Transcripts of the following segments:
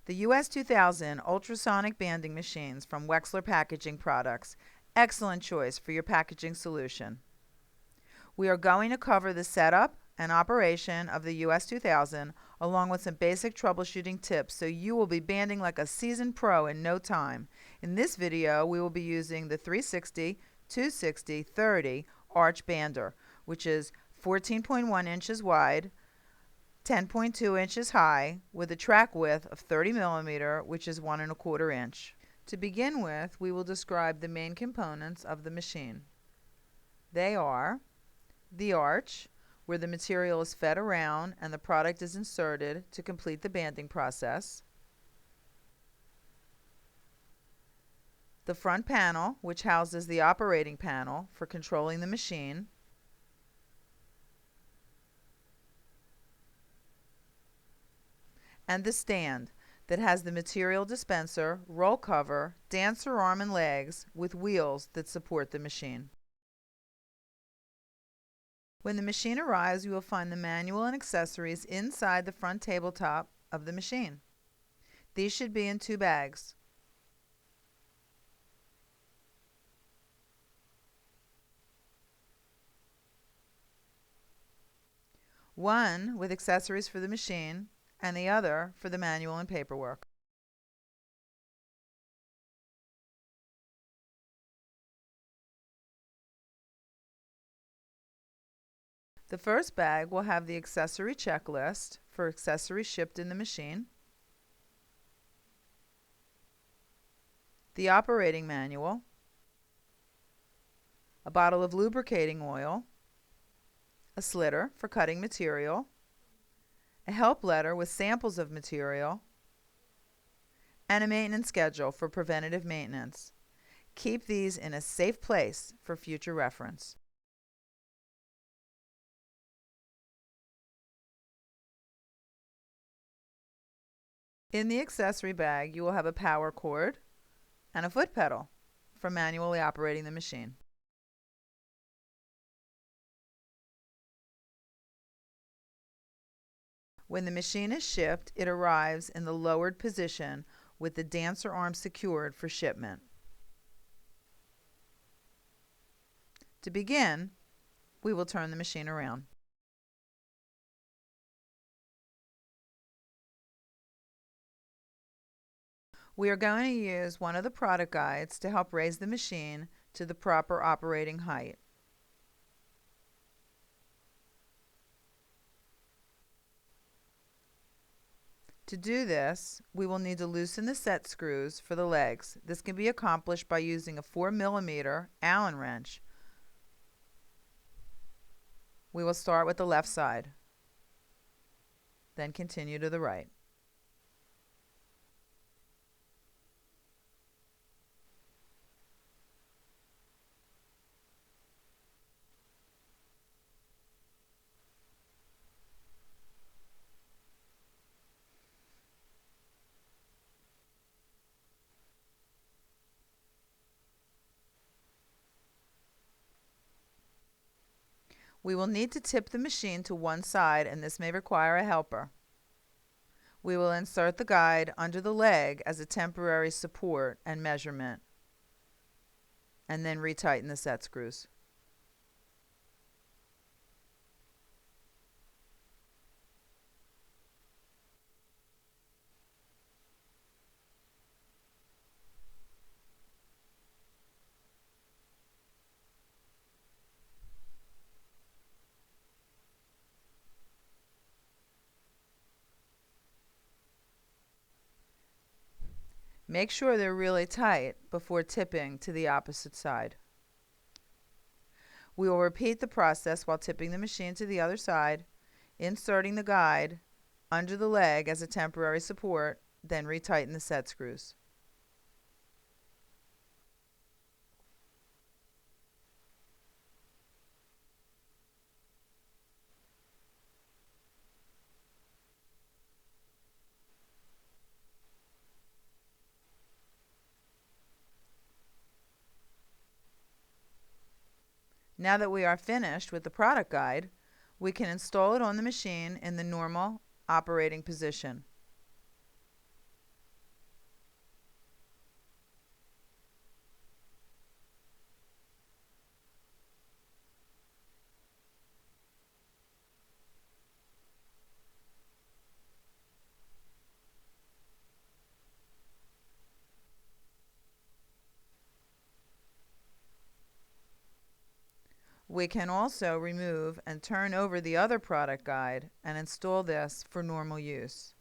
The US 2000 ultrasonic banding machines from Wexler Packaging Products. Excellent choice for your packaging solution. We are going to cover the setup and operation of the US 2000 along with some basic troubleshooting tips so you will be banding like a seasoned pro in no time. In this video, we will be using the 360, 260, 30 arch bander, which is 14.1 inches wide, 10.2 inches high, with a track width of 30 millimeter, which is 1¼ inch. To begin with, we will describe the main components of the machine. They are the arch, where the material is fed around and the product is inserted to complete the banding process. The front panel, which houses the operating panel for controlling the machine. And the stand that has the material dispenser, roll cover, dancer arm and legs with wheels that support the machine. When the machine arrives, you will find the manual and accessories inside the front tabletop of the machine. These should be in 2 bags. One with accessories for the machine and the other for the manual and paperwork. The first bag will have the accessory checklist for accessories shipped in the machine, the operating manual, a bottle of lubricating oil, a slitter for cutting material, a help letter with samples of material, and a maintenance schedule for preventative maintenance. Keep these in a safe place for future reference. In the accessory bag, you will have a power cord and a foot pedal for manually operating the machine. When the machine is shipped, it arrives in the lowered position with the dancer arm secured for shipment. To begin, we will turn the machine around. We are going to use one of the product guides to help raise the machine to the proper operating height. To do this, we will need to loosen the set screws for the legs. This can be accomplished by using a 4 millimeter Allen wrench. We will start with the left side, then continue to the right. We will need to tip the machine to one side, and this may require a helper. We will insert the guide under the leg as a temporary support and measurement, and then retighten the set screws. Make sure they're really tight before tipping to the opposite side. We will repeat the process while tipping the machine to the other side, inserting the guide under the leg as a temporary support, then retighten the set screws. Now that we are finished with the product guide, we can install it on the machine in the normal operating position. We can also remove and turn over the other product guide and install this for normal use.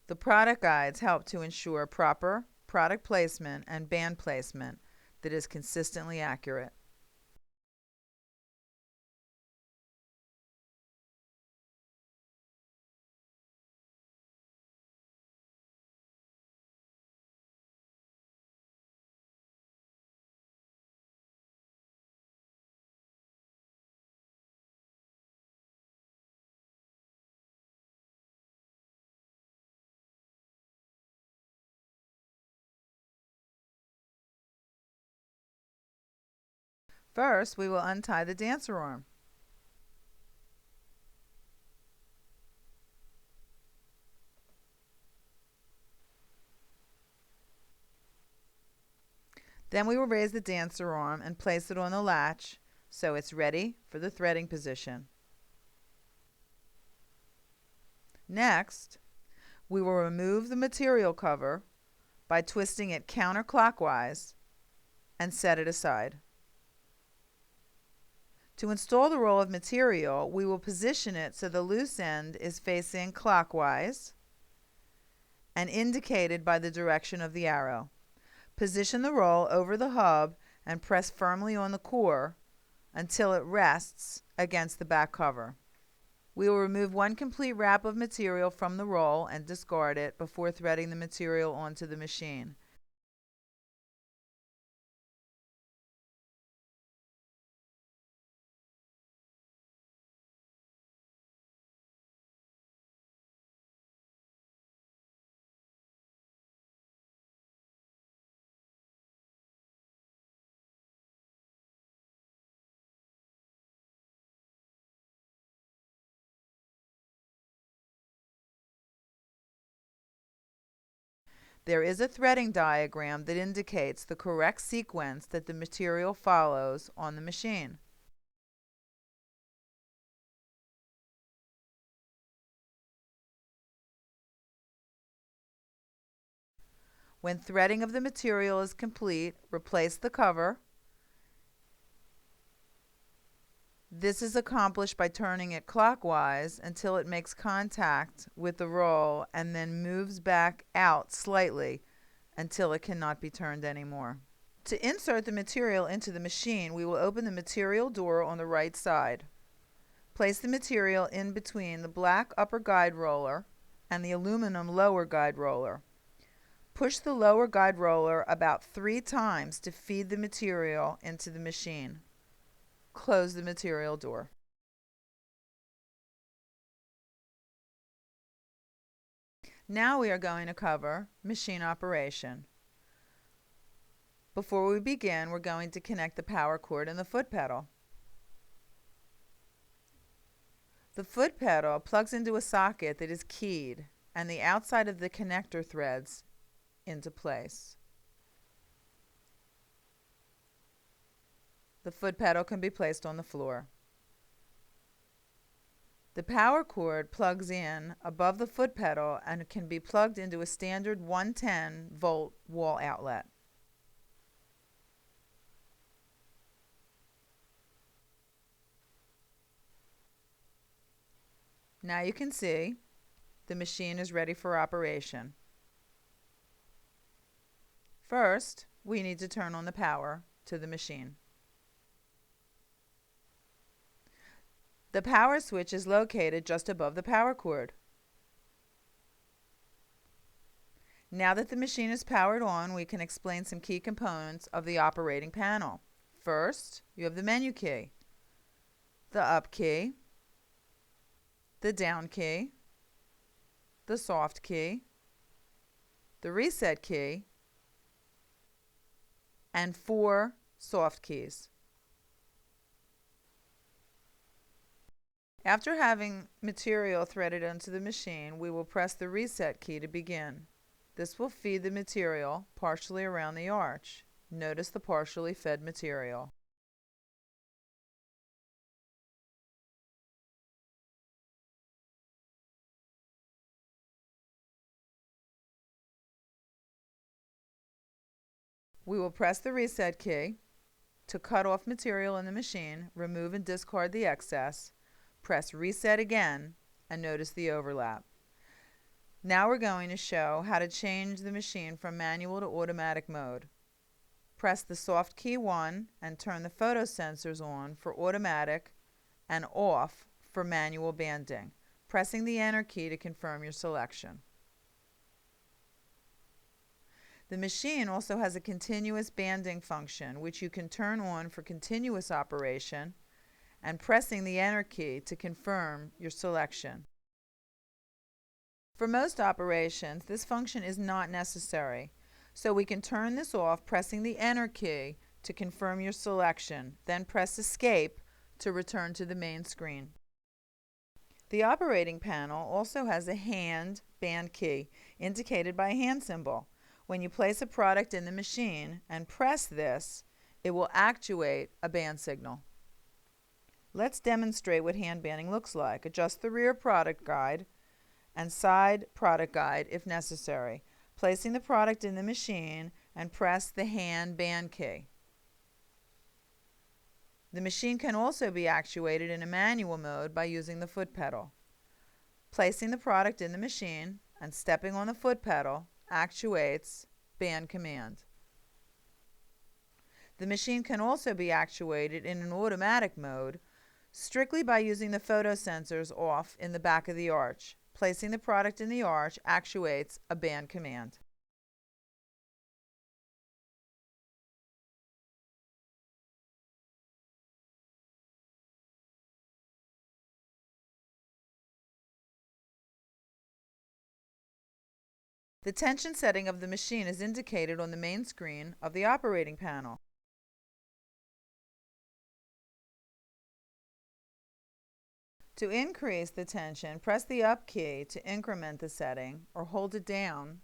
The product guides help to ensure proper product placement and band placement that is consistently accurate. First, we will untie the dancer arm. Then we will raise the dancer arm and place it on the latch so it's ready for the threading position. Next, we will remove the material cover by twisting it counterclockwise and set it aside. To install the roll of material, we will position it so the loose end is facing clockwise and indicated by the direction of the arrow. Position the roll over the hub and press firmly on the core until it rests against the back cover. We will remove one complete wrap of material from the roll and discard it before threading the material onto the machine. There is a threading diagram that indicates the correct sequence that the material follows on the machine. When threading of the material is complete, replace the cover. This is accomplished by turning it clockwise until it makes contact with the roll and then moves back out slightly until it cannot be turned anymore. To insert the material into the machine, we will open the material door on the right side. Place the material in between the black upper guide roller and the aluminum lower guide roller. Push the lower guide roller about 3 times to feed the material into the machine. Close the material door. Now we are going to cover machine operation. Before we begin, we're going to connect the power cord and the foot pedal. The foot pedal plugs into a socket that is keyed and the outside of the connector threads into place. The foot pedal can be placed on the floor. The power cord plugs in above the foot pedal and can be plugged into a standard 110-volt wall outlet. Now you can see the machine is ready for operation. First, we need to turn on the power to the machine. The power switch is located just above the power cord. Now that the machine is powered on, we can explain some key components of the operating panel. First, you have the menu key, the up key, the down key, the soft key, the reset key, and 4 soft keys. After having material threaded onto the machine, we will press the reset key to begin. This will feed the material partially around the arch. Notice the partially fed material. We will press the reset key to cut off material in the machine, remove and discard the excess, press reset again, and notice the overlap. Now we're going to show how to change the machine from manual to automatic mode. Press the soft key 1 and turn the photo sensors on for automatic and off for manual banding, pressing the enter key to confirm your selection. The machine also has a continuous banding function, which you can turn on for continuous operation and pressing the enter key to confirm your selection. For most operations, this function is not necessary, so we can turn this off pressing the enter key to confirm your selection, then press escape to return to the main screen. The operating panel also has a hand band key indicated by a hand symbol. When you place a product in the machine and press this, it will actuate a band signal. Let's demonstrate what hand banding looks like. Adjust the rear product guide and side product guide if necessary, placing the product in the machine and press the hand band key. The machine can also be actuated in a manual mode by using the foot pedal. Placing the product in the machine and stepping on the foot pedal actuates band command. The machine can also be actuated in an automatic mode strictly by using the photo sensors off in the back of the arch. Placing the product in the arch actuates a band command. The tension setting of the machine is indicated on the main screen of the operating panel. To increase the tension, press the up key to increment the setting or hold it down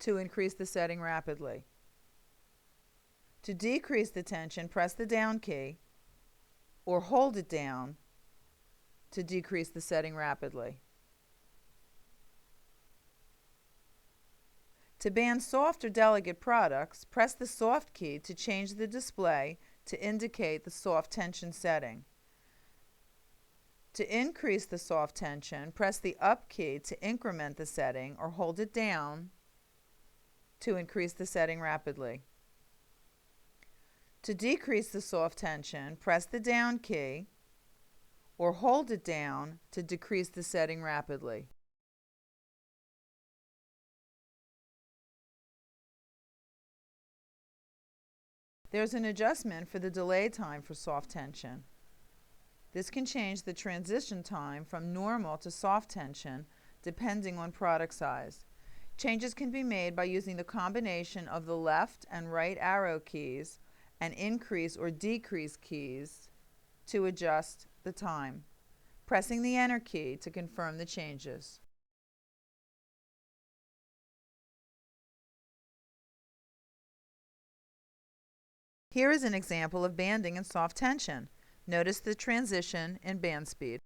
to increase the setting rapidly. To decrease the tension, press the down key or hold it down to decrease the setting rapidly. To band soft or delicate products, press the soft key to change the display to indicate the soft tension setting. To increase the soft tension, press the up key to increment the setting or hold it down to increase the setting rapidly. To decrease the soft tension, press the down key or hold it down to decrease the setting rapidly. There's an adjustment for the delay time for soft tension. This can change the transition time from normal to soft tension depending on product size. Changes can be made by using the combination of the left and right arrow keys and increase or decrease keys to adjust the time, pressing the enter key to confirm the changes. Here is an example of banding in soft tension. Notice the transition in band speed.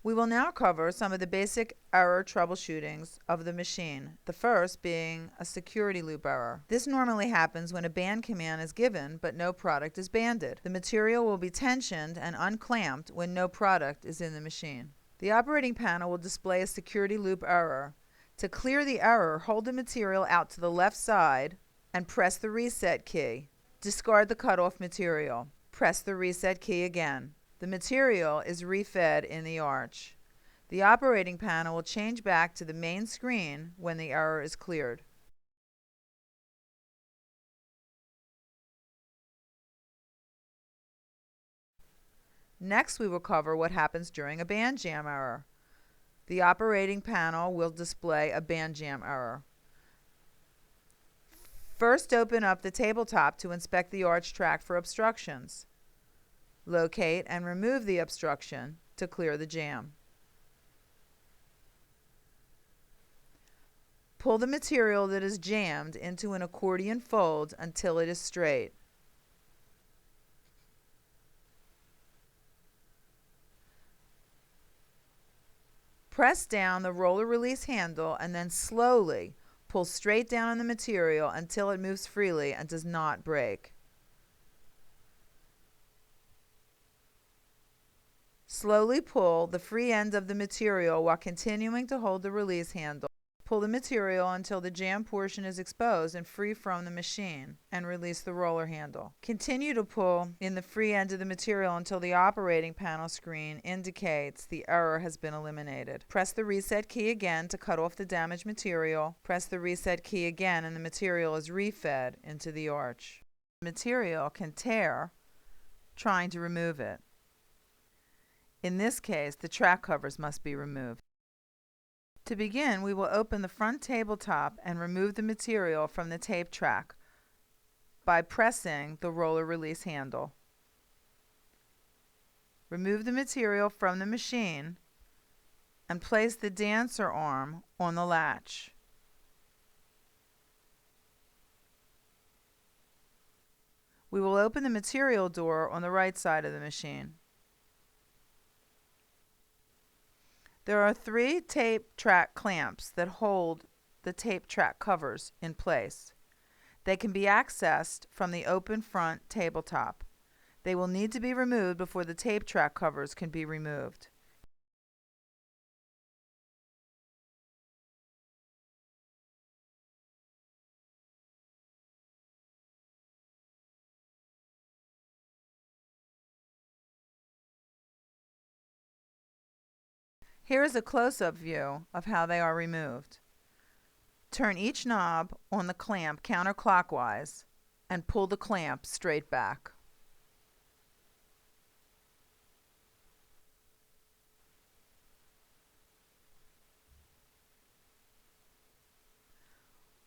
We will now cover some of the basic error troubleshootings of the machine, the first being a security loop error. This normally happens when a band command is given but no product is banded. The material will be tensioned and unclamped when no product is in the machine. The operating panel will display a security loop error. To clear the error, hold the material out to the left side and press the reset key. Discard the cutoff material. Press the reset key again. The material is refed in the arch. The operating panel will change back to the main screen when the error is cleared. Next, we will cover what happens during a band jam error. The operating panel will display a band jam error. First, open up the tabletop to inspect the arch track for obstructions. Locate and remove the obstruction to clear the jam. Pull the material that is jammed into an accordion fold until it is straight. Press down the roller release handle and then slowly pull straight down on the material until it moves freely and does not break. Slowly pull the free end of the material while continuing to hold the release handle. Pull the material until the jam portion is exposed and free from the machine, and release the roller handle. Continue to pull in the free end of the material until the operating panel screen indicates the error has been eliminated. Press the reset key again to cut off the damaged material. Press the reset key again and the material is refed into the arch. The material can tear trying to remove it. In this case, the track covers must be removed. To begin, we will open the front tabletop and remove the material from the tape track by pressing the roller release handle. Remove the material from the machine and place the dancer arm on the latch. We will open the material door on the right side of the machine. There are 3 tape track clamps that hold the tape track covers in place. They can be accessed from the open front tabletop. They will need to be removed before the tape track covers can be removed. Here is a close-up view of how they are removed. Turn each knob on the clamp counterclockwise and pull the clamp straight back.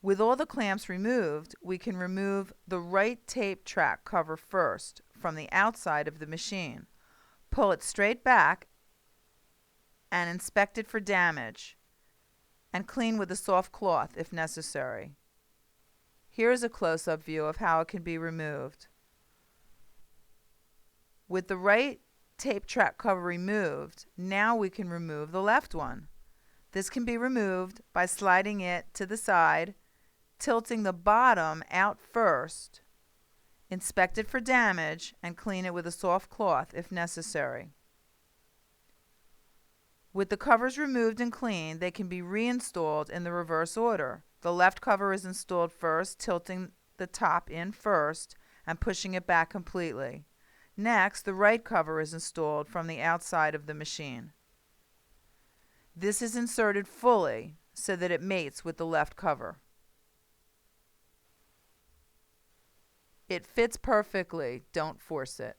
With all the clamps removed, we can remove the right tape track cover first from the outside of the machine. Pull it straight back and inspect it for damage, and clean with a soft cloth if necessary. Here is a close-up view of how it can be removed. With the right tape track cover removed, now we can remove the left one. This can be removed by sliding it to the side, tilting the bottom out first, inspect it for damage, and clean it with a soft cloth if necessary. With the covers removed and cleaned, they can be reinstalled in the reverse order. The left cover is installed first, tilting the top in first and pushing it back completely. Next, the right cover is installed from the outside of the machine. This is inserted fully so that it mates with the left cover. It fits perfectly, don't force it.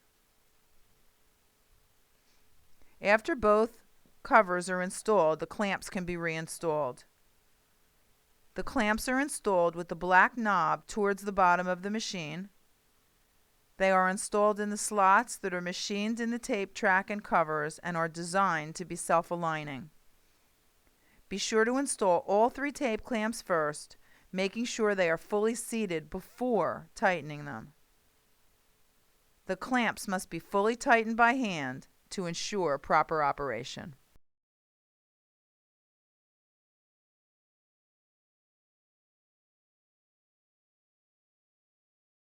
After both covers are installed, the clamps can be reinstalled. The clamps are installed with the black knob towards the bottom of the machine. They are installed in the slots that are machined in the tape track and covers and are designed to be self-aligning. Be sure to install all 3 tape clamps first, making sure they are fully seated before tightening them. The clamps must be fully tightened by hand to ensure proper operation.